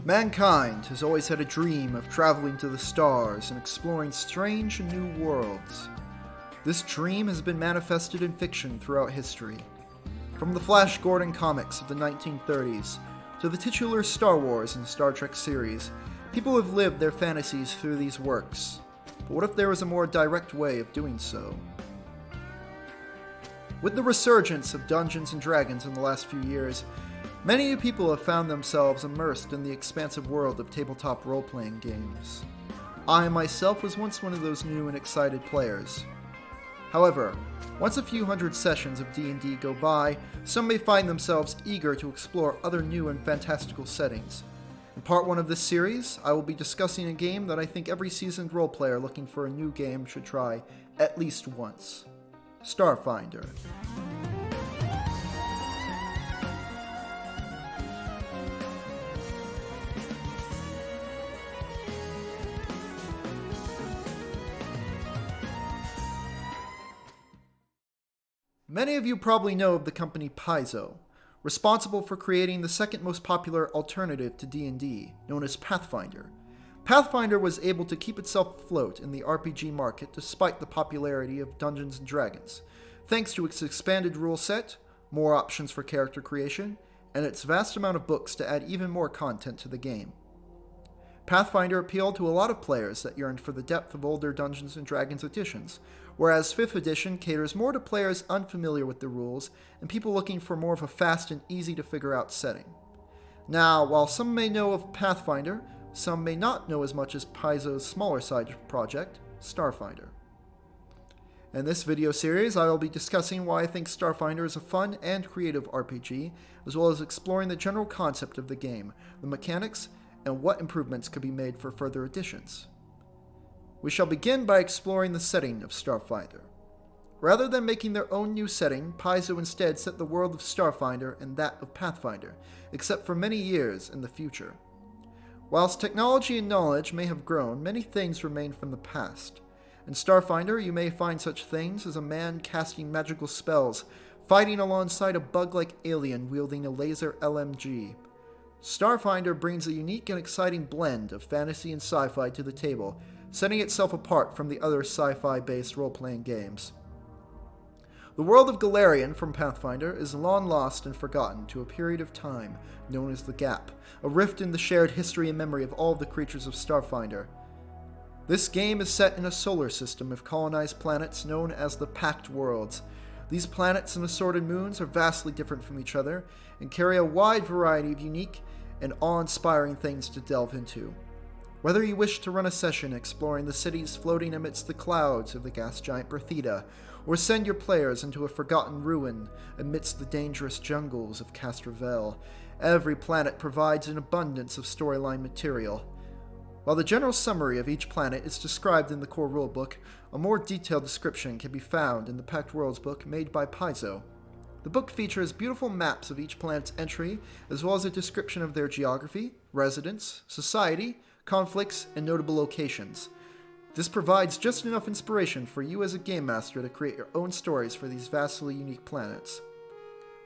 Mankind has always had a dream of traveling to the stars and exploring strange and new worlds. This dream has been manifested in fiction throughout history. From the Flash Gordon comics of the 1930s to the titular Star Wars and Star Trek series, people have lived their fantasies through these works. But what if there was a more direct way of doing so? With the resurgence of Dungeons & Dragons in the last few years, many people have found themselves immersed in the expansive world of tabletop role-playing games. I myself was once one of those new and excited players. However, once a few hundred sessions of D&D go by, some may find themselves eager to explore other new and fantastical settings. In part 1 of this series, I will be discussing a game that I think every seasoned role player looking for a new game should try at least once: Starfinder. Many of you probably know of the company Paizo, responsible for creating the second most popular alternative to D&D, known as Pathfinder. Pathfinder was able to keep itself afloat in the RPG market despite the popularity of Dungeons & Dragons, thanks to its expanded rule set, more options for character creation, and its vast amount of books to add even more content to the game. Pathfinder appealed to a lot of players that yearned for the depth of older Dungeons & Dragons editions, whereas 5th edition caters more to players unfamiliar with the rules and people looking for more of a fast and easy to figure out setting. Now, while some may know of Pathfinder, some may not know as much as Paizo's smaller side project, Starfinder. In this video series, I will be discussing why I think Starfinder is a fun and creative RPG, as well as exploring the general concept of the game, the mechanics, and what improvements could be made for further editions. We shall begin by exploring the setting of Starfinder. Rather than making their own new setting, Paizo instead set the world of Starfinder and that of Pathfinder, except for many years in the future. Whilst technology and knowledge may have grown, many things remain from the past. In Starfinder, you may find such things as a man casting magical spells, fighting alongside a bug-like alien wielding a laser LMG. Starfinder brings a unique and exciting blend of fantasy and sci-fi to the table, setting itself apart from the other sci-fi-based role-playing games. The world of Galarian from Pathfinder is long lost and forgotten to a period of time known as the Gap, a rift in the shared history and memory of all of the creatures of Starfinder. This game is set in a solar system of colonized planets known as the Pact Worlds. These planets and assorted moons are vastly different from each other and carry a wide variety of unique and awe-inspiring things to delve into. Whether you wish to run a session exploring the cities floating amidst the clouds of the gas giant Berthida, or send your players into a forgotten ruin amidst the dangerous jungles of Castrovel, every planet provides an abundance of storyline material. While the general summary of each planet is described in the core rulebook, a more detailed description can be found in the Pact Worlds book made by Paizo. The book features beautiful maps of each planet's entry, as well as a description of their geography, residents, society, conflicts, and notable locations. This provides just enough inspiration for you as a game master to create your own stories for these vastly unique planets.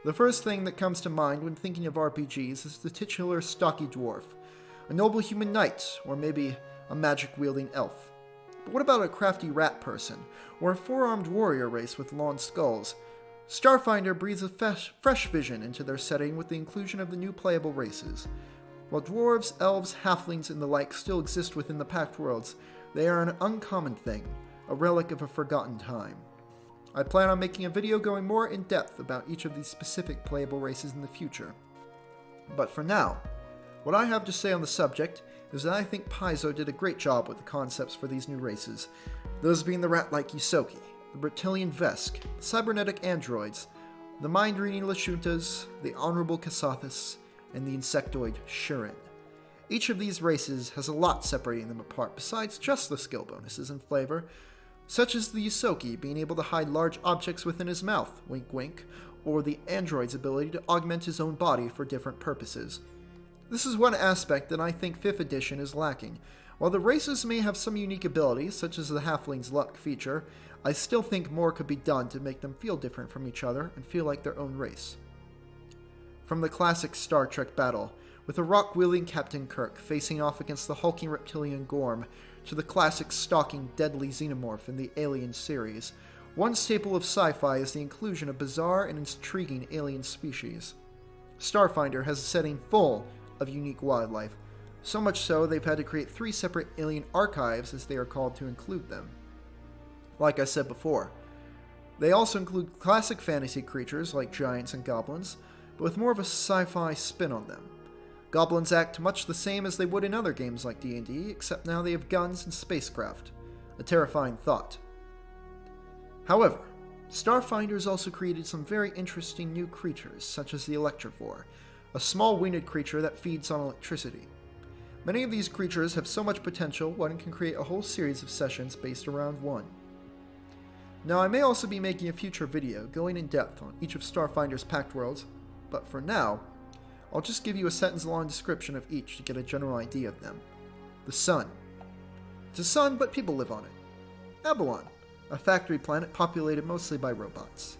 The first thing that comes to mind when thinking of RPGs is the titular stocky dwarf, a noble human knight, or maybe a magic-wielding elf. But what about a crafty rat person, or a four-armed warrior race with long skulls? Starfinder breathes a fresh vision into their setting with the inclusion of the new playable races. While dwarves, elves, halflings, and the like still exist within the Pact Worlds, they are an uncommon thing, a relic of a forgotten time. I plan on making a video going more in depth about each of these specific playable races in the future. But for now, what I have to say on the subject is that I think Paizo did a great job with the concepts for these new races, those being the rat-like Yusoki, the Bertilian Vesk, the cybernetic androids, the mind-reading Lashuntas, the honorable Kasathas, and the insectoid Shirin. Each of these races has a lot separating them apart besides just the skill bonuses and flavor, such as the Yusoki being able to hide large objects within his mouth, wink wink, or the android's ability to augment his own body for different purposes. This is one aspect that I think 5th edition is lacking. While the races may have some unique abilities, such as the Halfling's Luck feature, I still think more could be done to make them feel different from each other and feel like their own race. From the classic Star Trek battle, with a rock-wielding Captain Kirk facing off against the hulking reptilian Gorm, to the classic stalking deadly xenomorph in the Alien series. One staple of sci-fi is the inclusion of bizarre and intriguing alien species. Starfinder has a setting full of unique wildlife, so much so they've had to create 3 separate alien archives, as they are called, to include them. Like I said before, they also include classic fantasy creatures like giants and goblins, but with more of a sci-fi spin on them. Goblins act much the same as they would in other games like D&D, except now they have guns and spacecraft. A terrifying thought. However, Starfinder has also created some very interesting new creatures, such as the Electrovore, a small winged creature that feeds on electricity. Many of these creatures have so much potential, one can create a whole series of sessions based around one. Now, I may also be making a future video going in depth on each of Starfinder's packed worlds, but for now, I'll just give you a sentence-long description of each to get a general idea of them. The Sun. It's a sun, but people live on it. Abalon, a factory planet populated mostly by robots.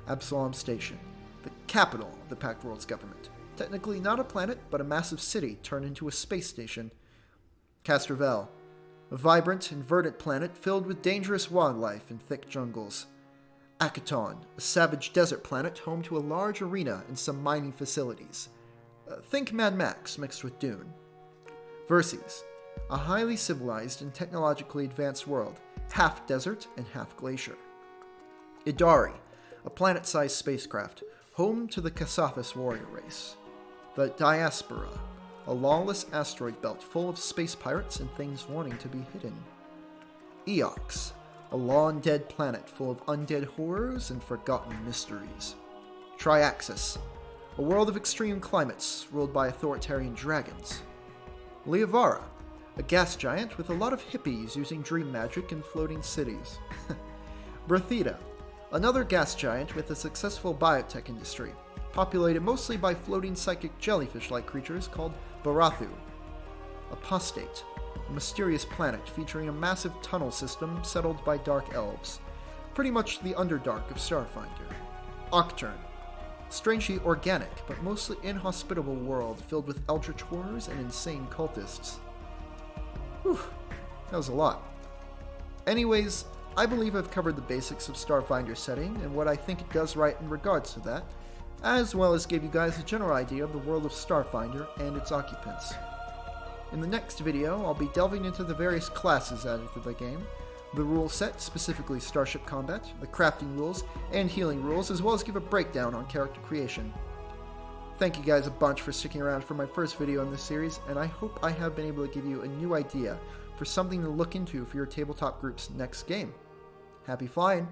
Absalom Station, the capital of the packed world's government. Technically not a planet, but a massive city turned into a space station. Castrovel, a vibrant and verdant planet filled with dangerous wildlife and thick jungles. Akaton, a savage desert planet home to a large arena and some mining facilities. Think Mad Max mixed with Dune. Verces, a highly civilized and technologically advanced world, half desert and half glacier. Idari, a planet-sized spacecraft, home to the Kasathas warrior race. The Diaspora, a lawless asteroid belt full of space pirates and things wanting to be hidden. Eox, a long-dead planet full of undead horrors and forgotten mysteries. Triaxis, a world of extreme climates ruled by authoritarian dragons. Leovara, a gas giant with a lot of hippies using dream magic and floating cities. Berthida, another gas giant with a successful biotech industry, populated mostly by floating psychic jellyfish-like creatures called Barathu. Apostate, a mysterious planet featuring a massive tunnel system settled by dark elves, pretty much the Underdark of Starfinder. Octurne, strangely organic but mostly inhospitable world filled with eldritch horrors and insane cultists. Whew, that was a lot. Anyways, I believe I've covered the basics of Starfinder's setting and what I think it does right in regards to that, as well as give you guys a general idea of the world of Starfinder and its occupants. In the next video, I'll be delving into the various classes added to the game, the rule set, specifically Starship Combat, the crafting rules, and healing rules, as well as give a breakdown on character creation. Thank you guys a bunch for sticking around for my first video in this series, and I hope I have been able to give you a new idea for something to look into for your tabletop group's next game. Happy flying!